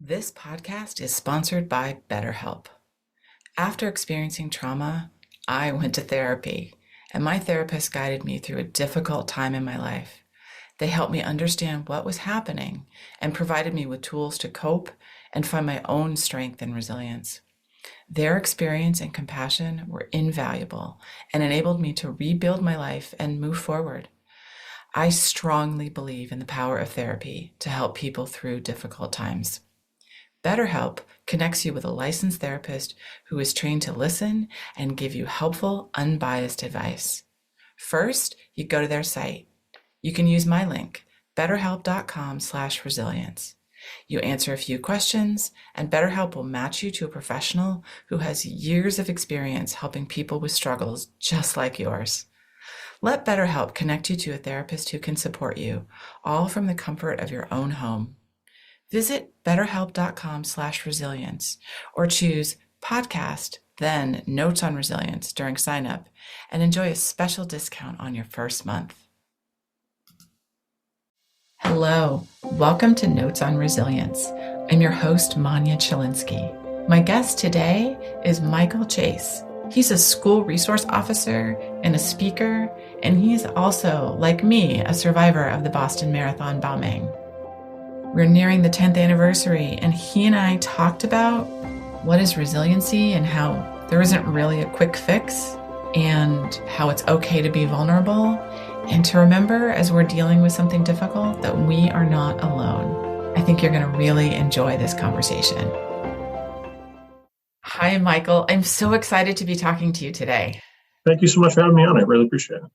This podcast is sponsored by BetterHelp. After experiencing trauma, I went to therapy, and my therapist guided me through a difficult time in my life. They helped me understand what was happening and provided me with tools to cope and find my own strength and resilience. Their experience and compassion were invaluable and enabled me to rebuild my life and move forward. I strongly believe in the power of therapy to help people through difficult times. BetterHelp connects you with a licensed therapist who is trained to listen and give you helpful, unbiased advice. First, you go to their site. You can use my link, betterhelp.com/resilience. You answer a few questions, and BetterHelp will match you to a professional who has years of experience helping people with struggles just like yours. Let BetterHelp connect you to a therapist who can support you, all from the comfort of your own home. Visit betterhelp.com/resilience or choose podcast, then Notes on Resilience during sign up and enjoy a special discount on your first month. Hello, welcome to Notes on Resilience. I'm your host, Manya Chilinsky. My guest today is Michael Chase. He's a school resource officer and a speaker, and he's also, like me, a survivor of the Boston Marathon bombing. We're nearing the 10th anniversary, and he and I talked about what is resiliency and how there isn't really a quick fix, and how it's okay to be vulnerable, and to remember as we're dealing with something difficult that we are not alone. I think you're going to really enjoy this conversation. Hi, Michael. I'm so excited to be talking to you today. Thank you so much for having me on. I really appreciate it.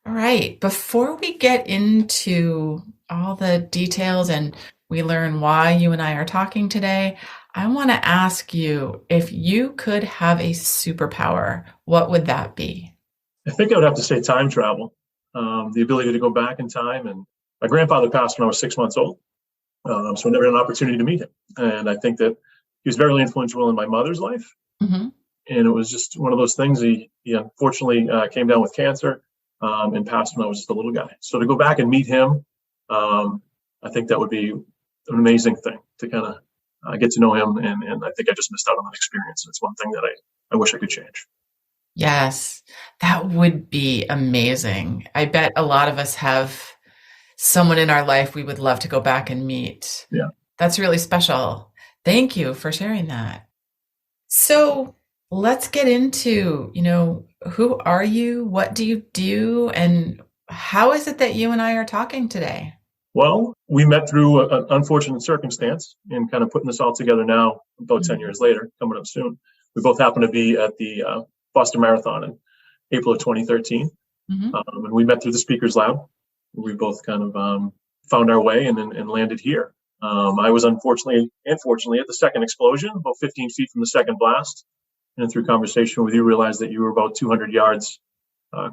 All right. Before we get into all the details and we learn why you and I are talking today, I want to ask you, if you could have a superpower, what would that be? I think I would have to say time travel, the ability to go back in time. And my grandfather passed when I was 6 months old, so I never had an opportunity to meet him. And I think that he was very influential in my mother's life. Mm-hmm. And it was just one of those things. He unfortunately came down with cancer and passed when I was just a little guy. So to go back and meet him, I think that would be an amazing thing to kind of get to know him. And I think I just missed out on that experience. It's one thing that I wish I could change. Yes, that would be amazing. I bet a lot of us have someone in our life we would love to go back and meet. Yeah. That's really special. Thank you for sharing that. So let's get into, who are you? What do you do? And how is it that you and I are talking today? Well, we met through an unfortunate circumstance and kind of putting this all together now, about 10 years later, coming up soon. We both happen to be at the Boston Marathon in April of 2013. Mm-hmm. And we met through the Speakers Lab. We both kind of found our way and landed here. I was unfortunately and fortunately at the second explosion, about 15 feet from the second blast. And through conversation with you, realized that you were about 200 yards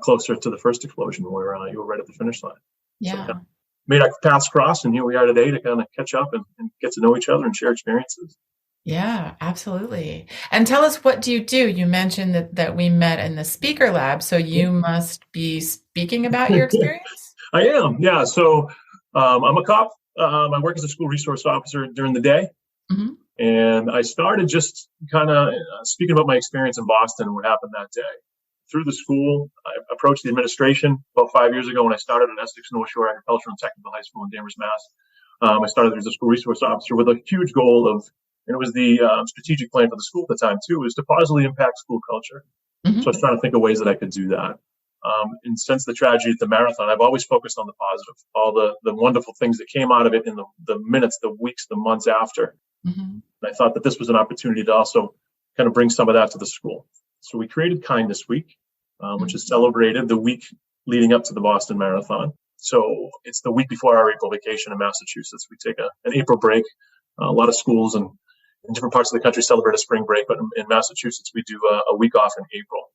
closer to the first explosion, where you were right at the finish line. Yeah. So, made our paths cross, and here we are today to kind of catch up and get to know each other and share experiences. Yeah, absolutely. And tell us, what do? You mentioned that we met in the Speaker Lab, so you must be speaking about your experience? I am, yeah. So I'm a cop. I work as a school resource officer during the day. Mm-hmm. And I started just kind of speaking about my experience in Boston and what happened that day. Through the school, I approached the administration about 5 years ago when I started at Essex North Shore Agricultural and Technical High School in Danvers, Mass. I started as a school resource officer with a huge goal of, and it was the strategic plan for the school at the time too, was to positively impact school culture. Mm-hmm. So I was trying to think of ways that I could do that. And since the tragedy at the marathon, I've always focused on the positive, all the wonderful things that came out of it in the minutes, the weeks, the months after. Mm-hmm. And I thought that this was an opportunity to also kind of bring some of that to the school. So we created KindessWeek, which is celebrated the week leading up to the Boston Marathon. So it's the week before our April vacation in Massachusetts. We take an April break. A lot of schools in different parts of the country celebrate a spring break, but in Massachusetts, we do a week off in April.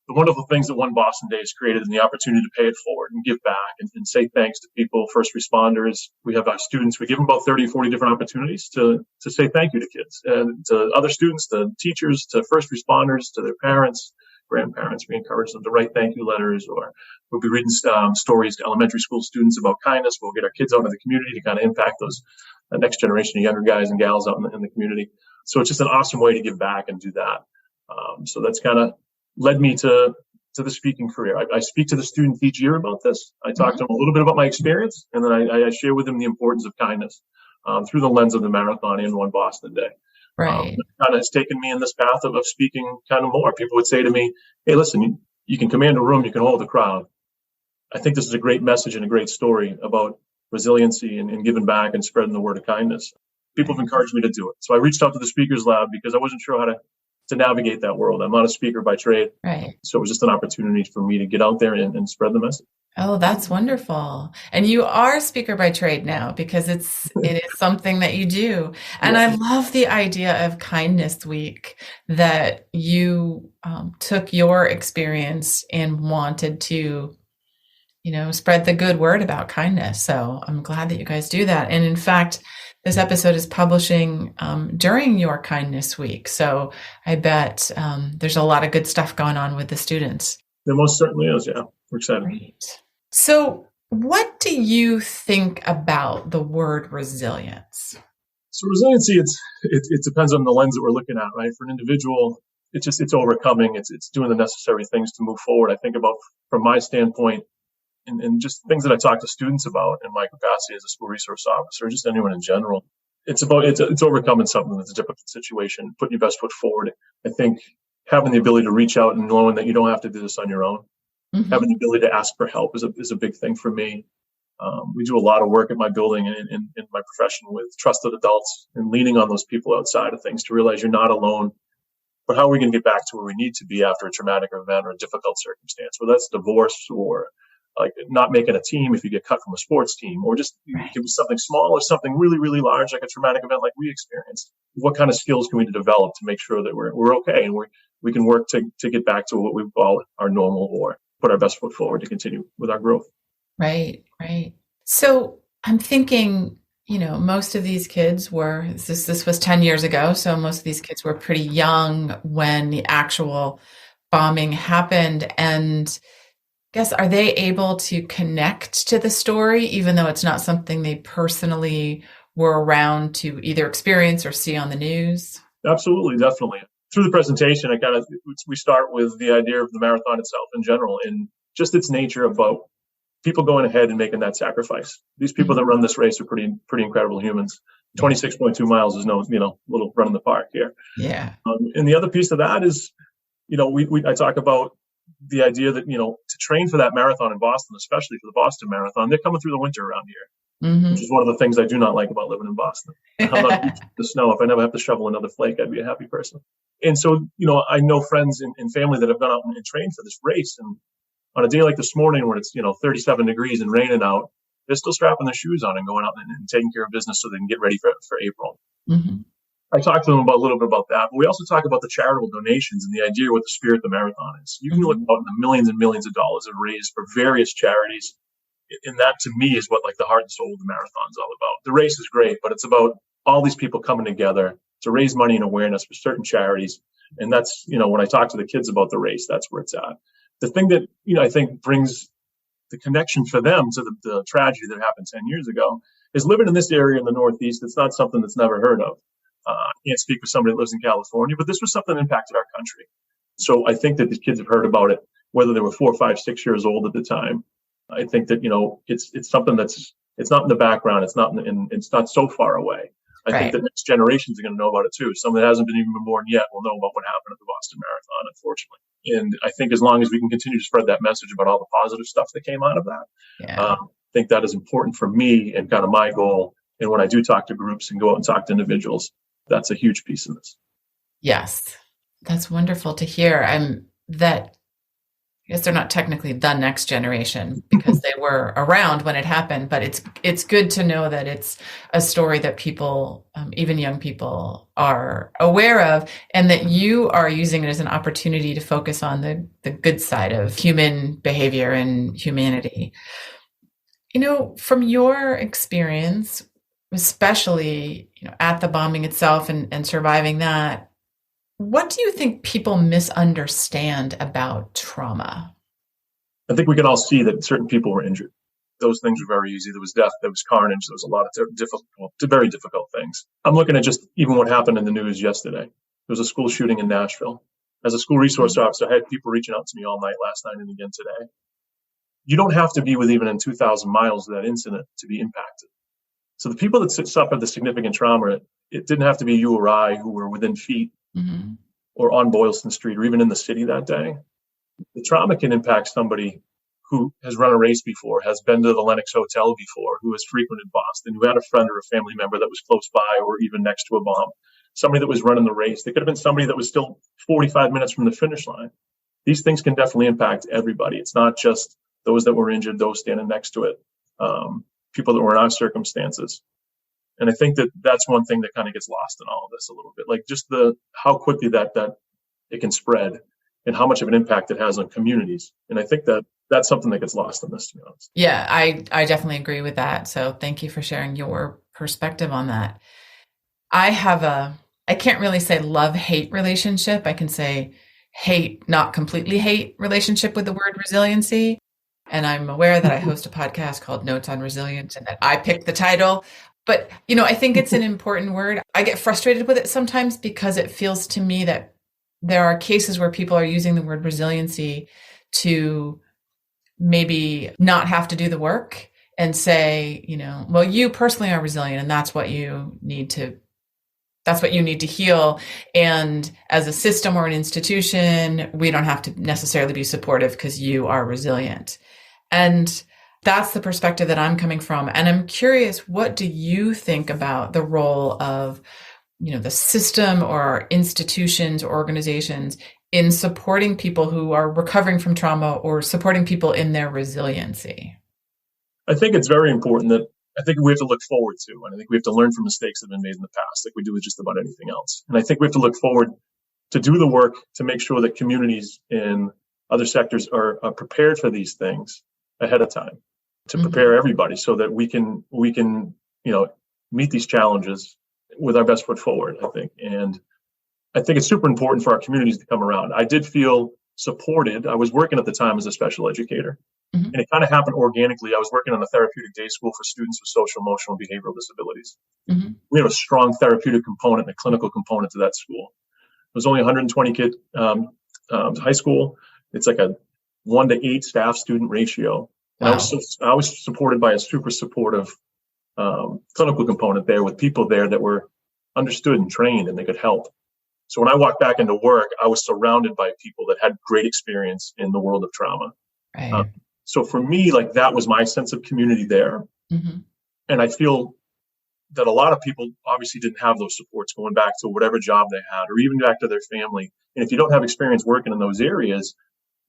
The wonderful things that One Boston Day has created and the opportunity to pay it forward and give back and say thanks to people, first responders. We have our students, we give them about 30 or 40 different opportunities to say thank you to kids and to other students, to teachers, to first responders, to their parents, grandparents. We encourage them to write thank you letters, or we'll be reading stories to elementary school students about kindness. We'll get our kids out into the community to kind of impact those next generation of younger guys and gals out in the community. So it's just an awesome way to give back and do that. So that's kind of led me to the speaking career. I speak to the students each year about this. I talk to them a little bit about my experience, and then I share with them the importance of kindness through the lens of the marathon and One Boston Day. Right. Kind of has taken me in this path of speaking kind of more. People would say to me, hey, listen, you can command a room, you can hold a crowd. I think this is a great message and a great story about resiliency and giving back and spreading the word of kindness. People have encouraged me to do it. So I reached out to the Speakers Lab because I wasn't sure how to navigate that world. I'm not a speaker by trade. Right. So it was just an opportunity for me to get out there and spread the message. Oh, that's wonderful. And you are a speaker by trade now because it is something that you do. And I love the idea of Kindness Week, that you took your experience and wanted to, spread the good word about kindness. So I'm glad that you guys do that. And in fact, this episode is publishing during your Kindness Week. So I bet there's a lot of good stuff going on with the students. There most certainly is, yeah. We're excited. Great. So what do you think about the word resilience? So resiliency, it depends on the lens that we're looking at, right? For an individual, it's overcoming, it's doing the necessary things to move forward. I think about, from my standpoint, and just things that I talk to students about in my capacity as a school resource officer, or just anyone in general. It's overcoming something that's a difficult situation, putting your best foot forward. I think having the ability to reach out and knowing that you don't have to do this on your own. Having the ability to ask for help is a big thing for me. We do a lot of work at my building and in my profession with trusted adults and leaning on those people outside of things to realize you're not alone. But how are we going to get back to where we need to be after a traumatic event or a difficult circumstance, whether that's divorce or like not making a team if you get cut from a sports team, or just it could be something small or something really, really large, like a traumatic event like we experienced. What kind of skills can we develop to make sure that we're okay and we can work to get back to what we call our normal, or put our best foot forward to continue with our growth. Right. So I'm thinking, most of these kids this was 10 years ago. So most of these kids were pretty young when the actual bombing happened. And I guess, are they able to connect to the story, even though it's not something they personally were around to either experience or see on the news? Absolutely, definitely. Through the presentation, we start with the idea of the marathon itself in general, and just its nature about people going ahead and making that sacrifice. These people that run this race are pretty incredible humans. 26.2 miles is no little run in the park here. Yeah. And the other piece of that is, I talk about the idea that to train for that marathon in Boston, especially for the Boston Marathon, they're coming through the winter around here. Which is one of the things I do not like about living in Boston. I'm not used to the snow. If I never have to shovel another flake, I'd be a happy person. And so, I know friends and family that have gone out and trained for this race. And on a day like this morning when it's, 37 degrees and raining out, they're still strapping their shoes on and going out and taking care of business so they can get ready for April. I talked to them a little bit about that. But we also talk about the charitable donations and the idea what the spirit of the marathon is. You can look out in the millions and millions of dollars of raised for various charities. And that, to me, is what the heart and soul of the marathon is all about. The race is great, but it's about all these people coming together to raise money and awareness for certain charities. And that's, when I talk to the kids about the race, that's where it's at. The thing that, I think brings the connection for them to the tragedy that happened 10 years ago is living in this area in the Northeast. It's not something that's never heard of. I can't speak for somebody that lives in California, but this was something that impacted our country. So I think that the kids have heard about it, whether they were 4, 5, 6 years old at the time. I think that, it's something it's not in the background. It's not so far away. I think the next generations are going to know about it too. Someone that hasn't been even born yet will know about what happened at the Boston Marathon, unfortunately. And I think as long as we can continue to spread that message about all the positive stuff that came out of that, I think that is important for me and kind of my goal. And when I do talk to groups and go out and talk to individuals, that's a huge piece of this. Yes, that's wonderful to hear. I guess they're not technically the next generation because they were around when it happened, but it's good to know that it's a story that people, even young people, are aware of, and that you are using it as an opportunity to focus on the good side of human behavior and humanity. From your experience, especially at the bombing itself and surviving that, What do you think people misunderstand about trauma? I think we can all see that certain people were injured. Those things were very easy. There was death, there was carnage, there was a lot of very difficult things. I'm looking at just even what happened in the news yesterday. There was a school shooting in Nashville. As a school resource officer, I had people reaching out to me all night last night and again today. You don't have to be within 2,000 miles of that incident to be impacted. So the people that suffered the significant trauma, it didn't have to be you or I who were within feet or on Boylston Street or even in the city that day. The trauma can impact somebody who has run a race before, has been to the Lenox Hotel before, who has frequented Boston, who had a friend or a family member that was close by or even next to a bomb, somebody that was running the race. There could have been somebody that was still 45 minutes from the finish line. These things can definitely impact everybody. It's not just those that were injured, those standing next to it, people that were in our circumstances. And I think that that's one thing that kind of gets lost in all of this a little bit, like just how quickly that it can spread and how much of an impact it has on communities. And I think that that's something that gets lost in this, to be honest. Yeah, I definitely agree with that. So thank you for sharing your perspective on that. I can't really say love-hate relationship. I can say hate, not completely hate relationship with the word resiliency. And I'm aware that I host a podcast called Notes on Resilience and that I picked the title. But, I think it's an important word. I get frustrated with it sometimes because it feels to me that there are cases where people are using the word resiliency to maybe not have to do the work and say, well, you personally are resilient and that's what you need to heal. And as a system or an institution, we don't have to necessarily be supportive because you are resilient. And that's the perspective that I'm coming from. And I'm curious, what do you think about the role of, the system or institutions or organizations in supporting people who are recovering from trauma or supporting people in their resiliency? I think it's very important that I think we have to look forward to, and I think we have to learn from mistakes that have been made in the past, like we do with just about anything else. And I think we have to look forward to do the work to make sure that communities in other sectors are prepared for these things ahead of time, to prepare everybody so that we can meet these challenges with our best foot forward, I think. And I think it's super important for our communities to come around. I did feel supported. I was working at the time as a special educator, and it kind of happened organically. I was working on a therapeutic day school for students with social, emotional, and behavioral disabilities. We have a strong therapeutic component and a clinical component to that school. It was only 120 kid high school. It's like a 1-to-8 staff student ratio. And wow. I was supported by a super supportive clinical component there with people there that were understood and trained and they could help. So when I walked back into work, I was surrounded by people that had great experience in the world of trauma. Right. So for me, like that was my sense of community there. And I feel that a lot of people obviously didn't have those supports going back to whatever job they had or even back to their family. And if you don't have experience working in those areas,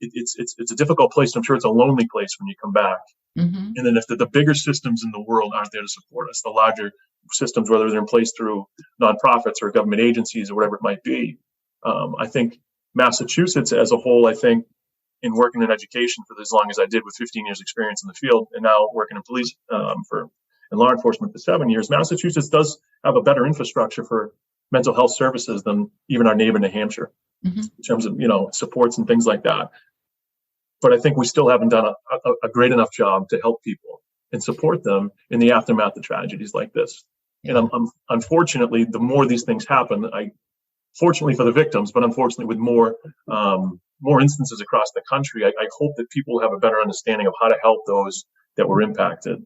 it's a difficult place. I'm sure it's a lonely place when you come back. And then if the bigger systems in the world aren't there to support us, the larger systems, whether they're in place through nonprofits or government agencies or whatever it might be, I think Massachusetts as a whole, I think in working in education for as long as I did with 15 years experience in the field and now working in police and law enforcement for 7 years, Massachusetts does have a better infrastructure for mental health services than even our neighbor New Hampshire in terms of supports and things like that. But I think we still haven't done a great enough job to help people and support them in the aftermath of tragedies like this. Yeah. And unfortunately, the more these things happen, fortunately for the victims, but unfortunately with more instances across the country, I hope that people have a better understanding of how to help those that were impacted,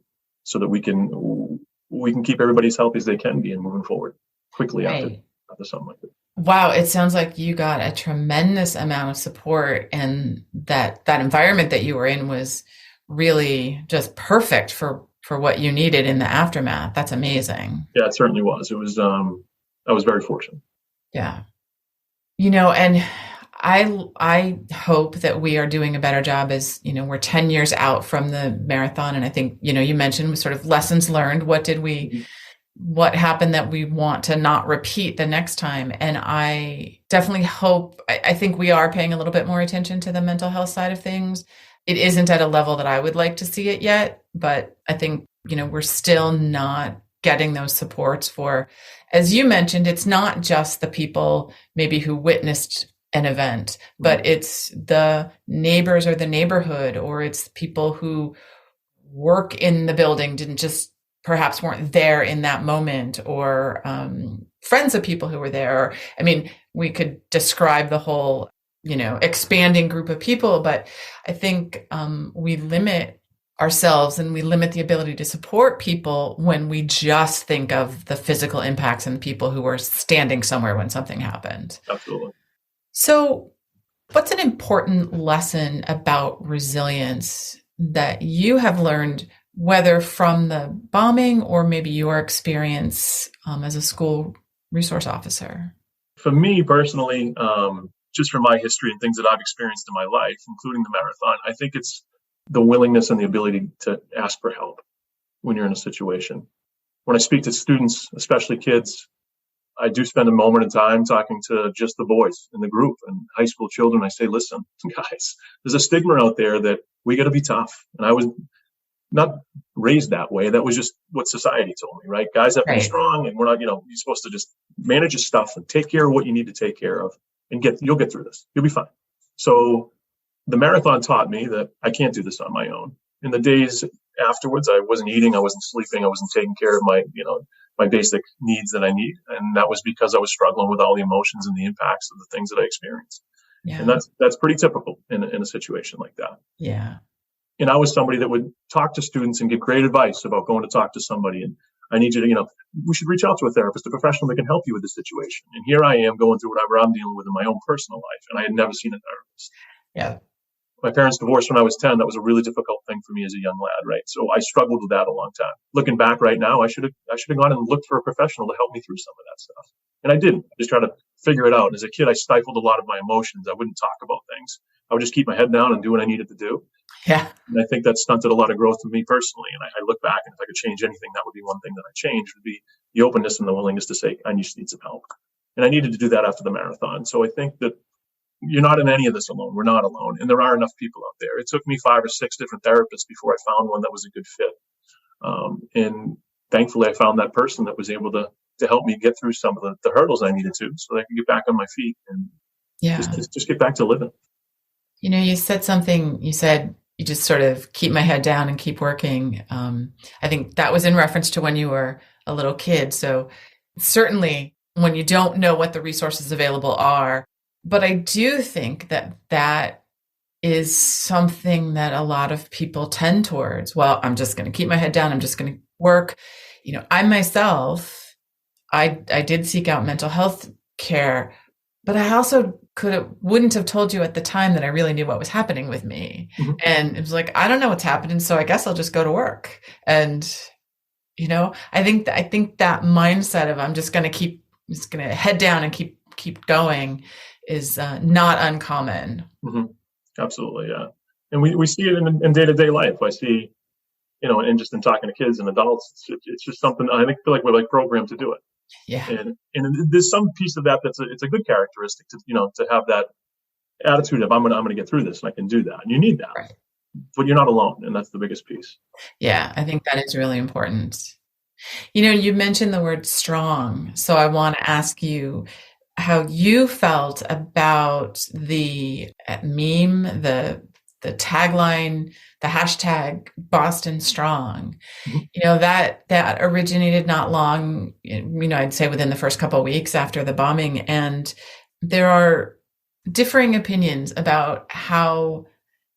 so that we can keep everybody as healthy as they can be and moving forward quickly after something like this. Wow, it sounds like you got a tremendous amount of support, and that environment that you were in was really just perfect for what you needed in the aftermath. That's amazing. Yeah, it certainly was. It was I was very fortunate. Yeah. And I hope that we are doing a better job as, we're 10 years out from the marathon. And I think, you mentioned sort of lessons learned. What happened that we want to not repeat the next time? And I definitely hope, I think we are paying a little bit more attention to the mental health side of things. It isn't at a level that I would like to see it yet, but I think, we're still not getting those supports for, as you mentioned, it's not just the people maybe who witnessed an event, but it's the neighbors or the neighborhood, or it's people who work in the building, didn't just perhaps weren't there in that moment, or friends of people who were there. I mean, we could describe the whole, expanding group of people, but I think we limit ourselves and we limit the ability to support people when we just think of the physical impacts and people who were standing somewhere when something happened. Absolutely. So, what's an important lesson about resilience that you have learned, whether from the bombing or maybe your experience as a school resource officer? For me personally, just from my history and things that I've experienced in my life, including the marathon, I think it's the willingness and the ability to ask for help when you're in a situation. When I speak to students, especially kids, I do spend a moment in time talking to just the boys in the group and high school children. I say, listen, guys, there's a stigma out there that we got to be tough. And I was not raised that way. That was just what society told me, right? Guys have to be strong, and we're not, you're supposed to just manage your stuff and take care of what you need to take care of, and you'll get through this. You'll be fine. So the marathon taught me that I can't do this on my own. In the days afterwards, I wasn't eating, I wasn't sleeping, I wasn't taking care of my basic needs that I need. And that was because I was struggling with all the emotions and the impacts of the things that I experienced. Yeah. And that's pretty typical in a situation like that. Yeah. And I was somebody that would talk to students and give great advice about going to talk to somebody. And I need you to, we should reach out to a therapist, a professional that can help you with the situation. And here I am going through whatever I'm dealing with in my own personal life. And I had never seen a therapist. Yeah. My parents divorced when I was 10. That was a really difficult thing for me as a young lad, right? So I struggled with that a long time. Looking back right now, I should have gone and looked for a professional to help me through some of that stuff. And I didn't. I just tried to figure it out. As a kid, I stifled a lot of my emotions. I wouldn't talk about things. I would just keep my head down and do what I needed to do. Yeah. And I think that stunted a lot of growth for me personally. And I look back, and if I could change anything, that would be one thing that I changed, would be the openness and the willingness to say, I just need some help. And I needed to do that after the marathon. So I think that you're not in any of this alone. We're not alone. And there are enough people out there. It took me 5 or 6 different therapists before I found one that was a good fit. And thankfully, I found that person that was able to help me get through some of the hurdles I needed to, so that I could get back on my feet and just get back to living. You said something, you said you just sort of keep my head down and keep working. I think that was in reference to when you were a little kid. So certainly when you don't know what the resources available are, but I do think that is something that a lot of people tend towards. Well, I'm just going to keep my head down. I'm just going to work. I myself, I did seek out mental health care, but I also wouldn't have told you at the time that I really knew what was happening with me. Mm-hmm. And it was like, I don't know what's happening, so I guess I'll just go to work. And, I think that mindset of I'm just going to head down and keep going is not uncommon. Mm-hmm. Absolutely, yeah. And we see it in day-to-day life. I see, and just in talking to kids and adults, it's just something I feel like we're programmed to do it. Yeah. And there's some piece of that it's a good characteristic to have that attitude of I'm gonna get through this and I can do that. And you need that. Right. But you're not alone, and that's the biggest piece. Yeah, I think that is really important. You mentioned the word strong, so I want to ask you how you felt about the meme, the tagline, the hashtag Boston Strong. Mm-hmm. That originated not long, I'd say within the first couple of weeks after the bombing. And there are differing opinions about how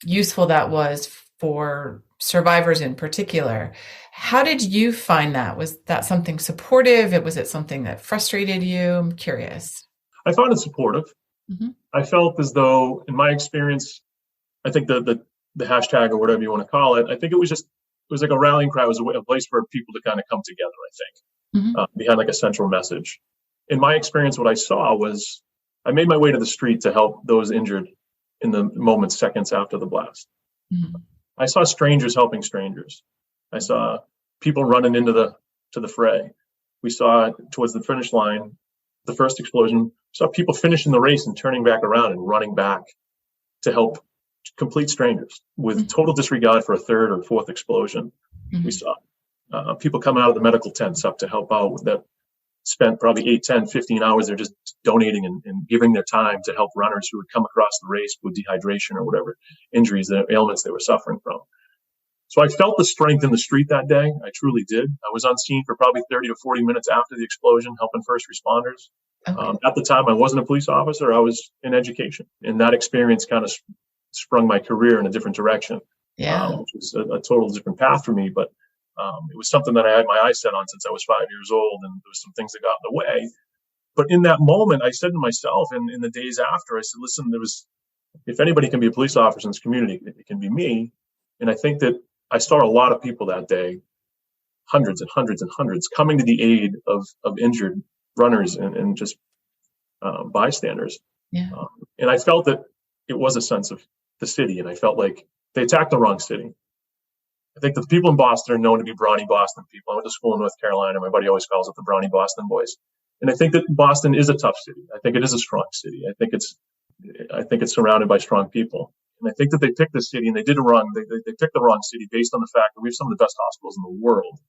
useful that was for survivors in particular. How did you find that? Was that something supportive? Was it something that frustrated you? I'm curious. I found it supportive. Mm-hmm. I felt as though, in my experience, I think the hashtag or whatever you want to call it, I think it was like a rallying cry. It was a place for people to kind of come together, I think, mm-hmm. Behind like a central message. In my experience, what I saw was I made my way to the street to help those injured in the moments, seconds after the blast. Mm-hmm. I saw strangers helping strangers. I saw people running into the fray. We saw towards the finish line, the first explosion, saw people finishing the race and turning back around and running back to help complete strangers with total disregard for a third or fourth explosion. Mm-hmm. We saw people come out of the medical tents up to help out with that, spent probably 8, 10, 15 hours there just donating and giving their time to help runners who had come across the race with dehydration or whatever injuries, ailments they were suffering from. So I felt the strength in the street that day. I truly did. I was on scene for probably 30 to 40 minutes after the explosion, helping first responders. Okay. At the time, I wasn't a police officer. I was in education. And that experience kind of sprung my career in a different direction, which was a total different path for me. But it was something that I had my eyes set on since I was 5 years old. And there was some things that got in the way. But in that moment, I said to myself, and in the days after, I said, listen, if anybody can be a police officer in this community, it can be me. And I think that I saw a lot of people that day, hundreds and hundreds and hundreds, coming to the aid of injured runners and just bystanders. Yeah. And I felt that it was a sense of the city, and I felt like they attacked the wrong city. I think that the people in Boston are known to be brawny Boston people. I went to school in North Carolina. My buddy always calls it the brawny Boston boys. And I think that Boston is a tough city. I think it is a strong city. I think it's surrounded by strong people. And I think that they picked this city, and they did it wrong. They picked the wrong city based on the fact that we have some of the best hospitals in the world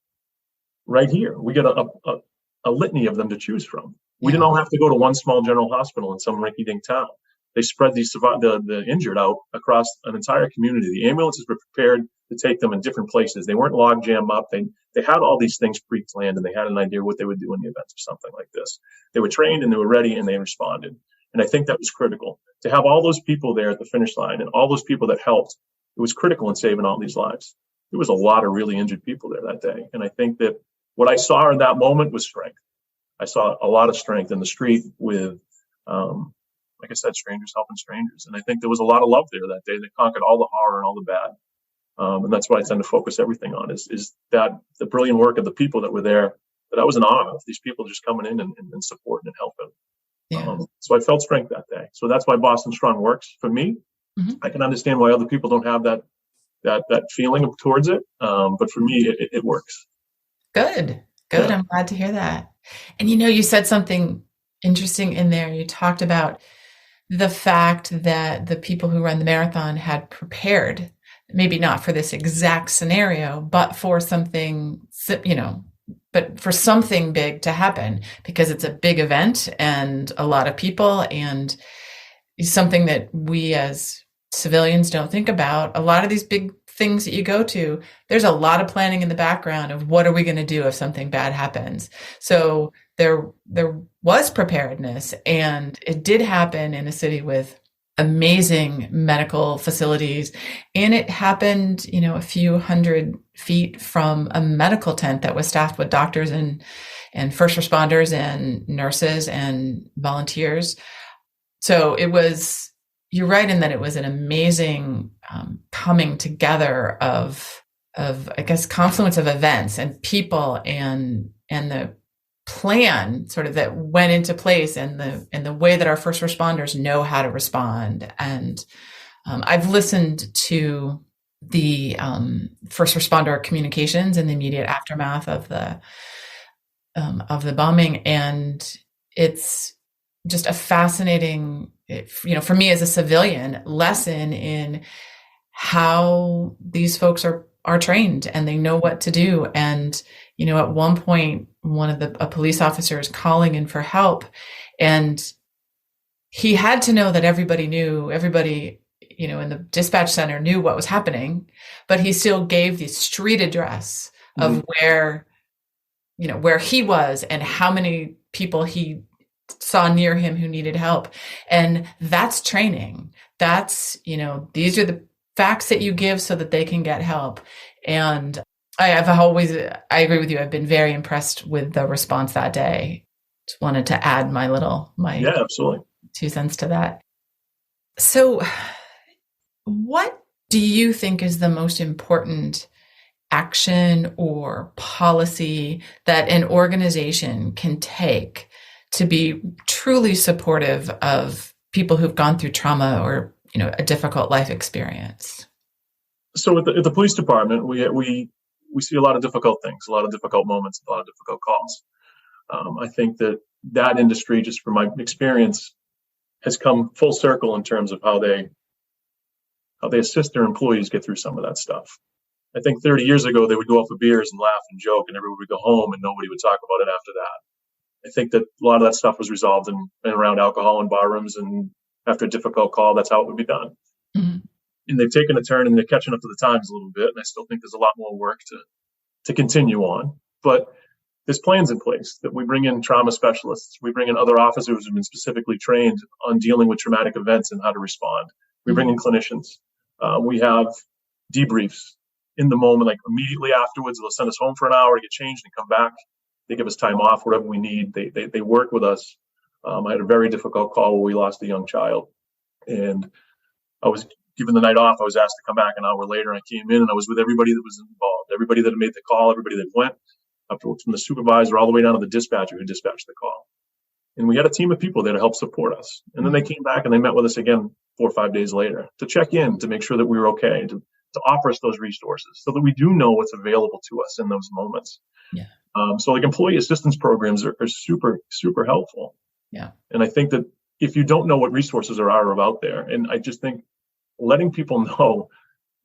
right here. We get a litany of them to choose from. We didn't all have to go to one small general hospital in some rinky-dink town. They spread the injured out across an entire community. The ambulances were prepared to take them in different places. They weren't log jammed up. They had all these things pre-planned, and they had an idea what they would do in the event of something like this. They were trained, and they were ready, and they responded. And I think that was critical. To have all those people there at the finish line and all those people that helped, it was critical in saving all these lives. There was a lot of really injured people there that day. And I think that what I saw in that moment was strength. I saw a lot of strength in the street with, like I said, strangers helping strangers. And I think there was a lot of love there that day that conquered all the horror and all the bad. And that's what I tend to focus everything on is that the brilliant work of the people that were there, that I was in awe of, these people just coming in and supporting and helping. Yeah. So I felt strength that day. So that's why Boston Strong works for me. Mm-hmm. I can understand why other people don't have that feeling towards it. But for me, it works. Good. Yeah. I'm glad to hear that. And you said something interesting in there. You talked about the fact that the people who run the marathon had prepared, maybe not for this exact scenario, but for something, but for something big to happen, because it's a big event and a lot of people, and something that we as civilians don't think about. A lot of these big things that you go to, there's a lot of planning in the background of what are we going to do if something bad happens. So there was preparedness, and it did happen in a city with amazing medical facilities. And it happened, a few hundred feet from a medical tent that was staffed with doctors and first responders and nurses and volunteers. So you're right in that it was an amazing coming together of I guess confluence of events and people and the plan sort of that went into place, and the way that our first responders know how to respond. And I've listened to the first responder communications in the immediate aftermath of the bombing, and it's just a fascinating, for me as a civilian, lesson in how these folks are trained and they know what to do. And at one point, a police officer is calling in for help, and he had to know that everybody in the dispatch center knew what was happening, but he still gave the street address of where he was and how many people he saw near him who needed help. And that's training. That's, these are the facts that you give so that they can get help. And I agree with you. I've been very impressed with the response that day. Just wanted to add my absolutely 2 cents to that. So what do you think is the most important action or policy that an organization can take to be truly supportive of people who've gone through trauma or, a difficult life experience? So at the police department, we see a lot of difficult things, a lot of difficult moments, a lot of difficult calls. I think that industry, just from my experience, has come full circle in terms of how they assist their employees get through some of that stuff. I think 30 years ago, they would go out for beers and laugh and joke, and everyone would go home and nobody would talk about it after that. I think that a lot of that stuff was resolved in around alcohol in bar rooms, and after a difficult call, that's how it would be done. Mm-hmm. And they've taken a turn and they're catching up to the times a little bit. And I still think there's a lot more work to continue on. But there's plans in place that we bring in trauma specialists. We bring in other officers who've been specifically trained on dealing with traumatic events and how to respond. We bring in clinicians. We have debriefs in the moment, like immediately afterwards. They'll send us home for an hour to get changed and come back. They give us time off, whatever we need. They work with us. I had a very difficult call where we lost a young child, and I was given the night off. I was asked to come back an hour later. I came in and I was with everybody that was involved, everybody that had made the call, everybody that went, up from the supervisor all the way down to the dispatcher who dispatched the call. And we had a team of people there to help support us. And then they came back and they met with us again 4 or 5 days later to check in, to make sure that we were okay, to offer us those resources so that we do know what's available to us in those moments. Yeah. So like employee assistance programs are super, super helpful. Yeah. And I think that if you don't know what resources are out there, and I just think letting people know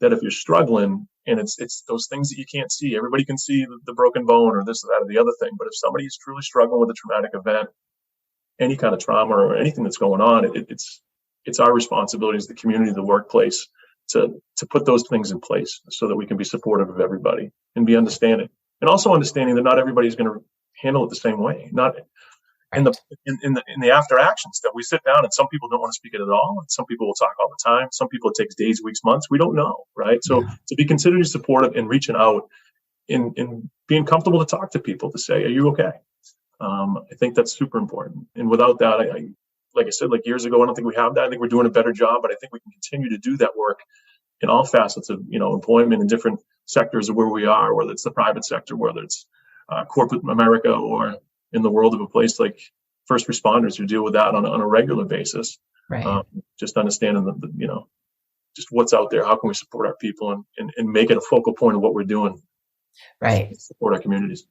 that if you're struggling and it's those things that you can't see, everybody can see the broken bone or this, that, or the other thing. But if somebody is truly struggling with a traumatic event, any kind of trauma or anything that's going on, it's our responsibility as the community, the workplace, to put those things in place so that we can be supportive of everybody and be understanding. And also understanding that not everybody's going to handle it the same way. Not in the after action stuff, we sit down and some people don't want to speak it at all. And some people will talk all the time. Some people it takes days, weeks, months. We don't know, right? So to be considered supportive and reaching out and being comfortable to talk to people to say, are you okay? I think that's super important. And without that, I like I said, like years ago, I don't think we have that. I think we're doing a better job, but I think we can continue to do that work in all facets of, employment in different sectors of where we are, whether it's the private sector, whether it's corporate America, or in the world of a place like first responders who deal with that on a regular basis. Right. Just understanding just what's out there. How can we support our people and make it a focal point of what we're doing? Right. To support our communities.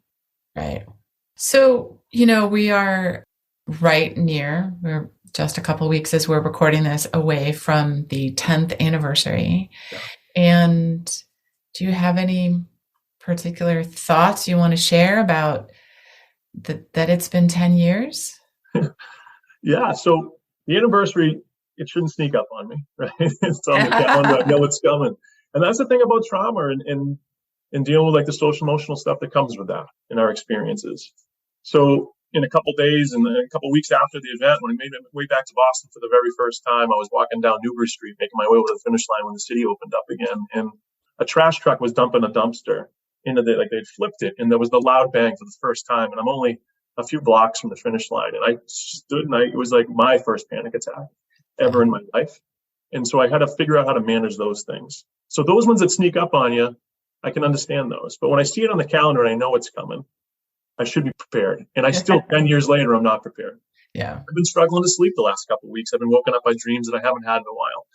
Right. So, we are we're just a couple of weeks as we're recording this away from the 10th anniversary. Yeah. And do you have any particular thoughts you want to share about that it's been 10 years? Yeah. So the anniversary, it shouldn't sneak up on me, right? It's on the calendar. I know it's coming. And that's the thing about trauma and dealing with like the social emotional stuff that comes with that in our experiences. So in a couple of days and a couple of weeks after the event, when I made my way back to Boston for the very first time, I was walking down Newbury Street, making my way over to the finish line when the city opened up again. And a trash truck was dumping a dumpster into they'd flipped it. And there was the loud bang for the first time. And I'm only a few blocks from the finish line. And I stood and it was like my first panic attack ever in my life. And so I had to figure out how to manage those things. So those ones that sneak up on you, I can understand those. But when I see it on the calendar and I know it's coming, I should be prepared. And I still, 10 years later, I'm not prepared. Yeah. I've been struggling to sleep the last couple of weeks. I've been woken up by dreams that I haven't had in a while.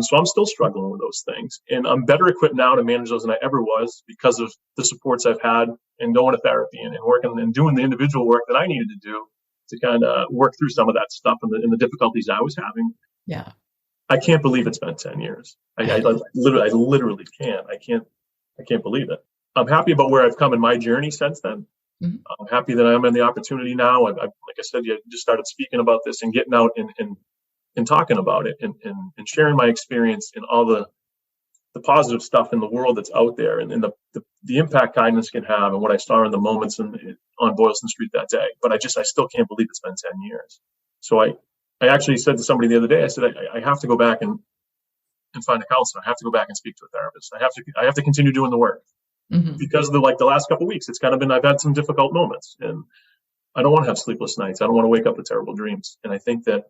So I'm still struggling with those things. And I'm better equipped now to manage those than I ever was because of the supports I've had and going to therapy and working and doing the individual work that I needed to do to kind of work through some of that stuff and the difficulties I was having. Yeah. I can't believe it's been 10 years. I literally can't. I can't believe it. I'm happy about where I've come in my journey since then. Mm-hmm. I'm happy that I'm in the opportunity now. Like I said, you just started speaking about this and getting out and talking about it and sharing my experience and all the positive stuff in the world that's out there and the impact kindness can have and what I saw in the moments on Boylston Street that day. But I still can't believe it's been 10 years. So I actually said to somebody the other day, I said, I have to go back and find a counselor. I have to go back and speak to a therapist. I have to continue doing the work. Mm-hmm. Because of the last couple of weeks, it's kind of been, I've had some difficult moments and I don't want to have sleepless nights. I don't want to wake up with terrible dreams. And I think that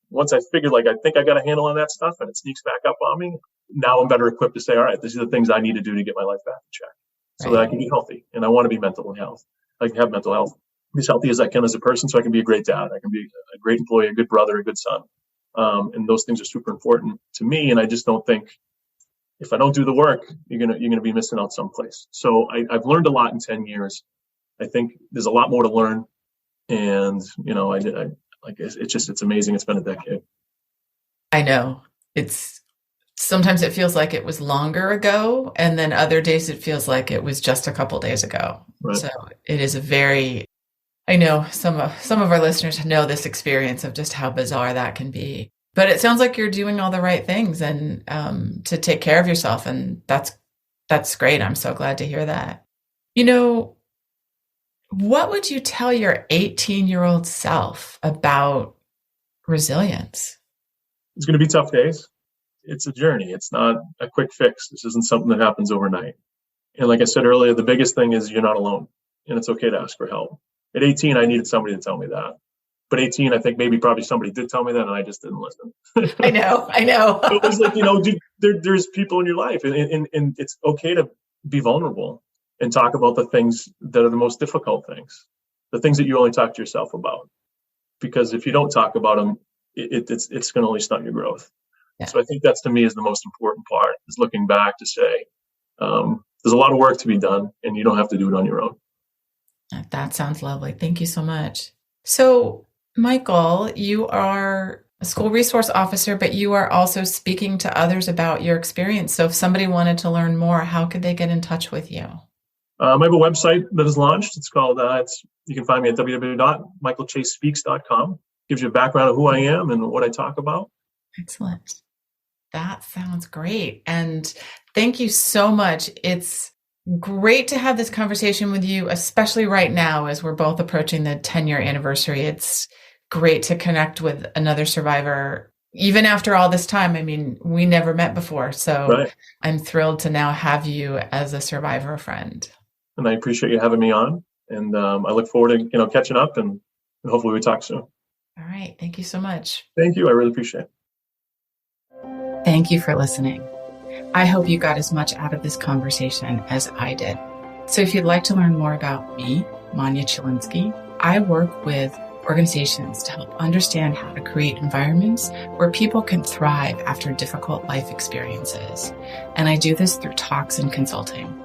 once I figured, I think I got a handle on that stuff and it sneaks back up on me, now I'm better equipped to say, all right, these are the things I need to do to get my life back in check so that I can be healthy. And I want to be mental health. I can have mental health, be as healthy as I can as a person so I can be a great dad. I can be a great employee, a good brother, a good son. And those things are super important to me. And I just don't think, if I don't do the work, you're gonna be missing out someplace. So I've learned a lot in 10 years. I think there's a lot more to learn, and it's amazing. It's been a decade. I know it's sometimes it feels like it was longer ago, and then other days it feels like it was just a couple days ago. Right. So it is a very, I know some of our listeners know this experience of just how bizarre that can be. But it sounds like you're doing all the right things and to take care of yourself, and that's great. I'm so glad to hear that. You know, what would you tell your 18-year-old self about resilience? It's going to be tough days. It's a journey. It's not a quick fix. This isn't something that happens overnight. And like I said earlier, the biggest thing is you're not alone, and it's okay to ask for help. At 18, I needed somebody to tell me that. But 18, I think probably somebody did tell me that, and I just didn't listen. I know. It was like, dude, there's people in your life, and it's okay to be vulnerable and talk about the things that are the most difficult things, the things that you only talk to yourself about. Because if you don't talk about them, it's going to only stunt your growth. Yeah. So I think that's, to me, is the most important part, is looking back to say, there's a lot of work to be done, and you don't have to do it on your own. That sounds lovely. Thank you so much. So, Michael, you are a school resource officer, but you are also speaking to others about your experience. So if somebody wanted to learn more, how could they get in touch with you? I have a website that is launched. It's called, you can find me at www.michaelchasespeaks.com. Gives you a background of who I am and what I talk about. Excellent. That sounds great. And thank you so much. It's great to have this conversation with you, especially right now as we're both approaching the 10-year anniversary. It's great to connect with another survivor, even after all this time. I mean, we never met before, so right. I'm thrilled to now have you as a survivor friend. And I appreciate you having me on, and I look forward to catching up, and hopefully we talk soon. All right. Thank you so much. Thank you. I really appreciate it. Thank you for listening. I hope you got as much out of this conversation as I did. So if you'd like to learn more about me, Manya Chilinsky, I work with organizations to help understand how to create environments where people can thrive after difficult life experiences. And I do this through talks and consulting.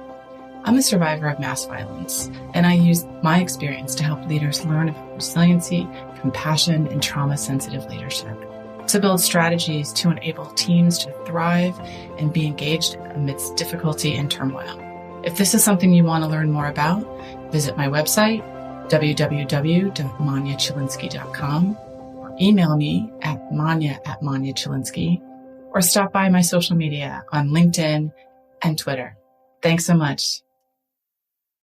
I'm a survivor of mass violence, and I use my experience to help leaders learn about resiliency, compassion, and trauma-sensitive leadership, to build strategies to enable teams to thrive and be engaged amidst difficulty and turmoil. If this is something you want to learn more about, visit my website, www.manyachilinsky.com, or email me at manya@manyachilinsky, or stop by my social media on LinkedIn and Twitter. Thanks so much.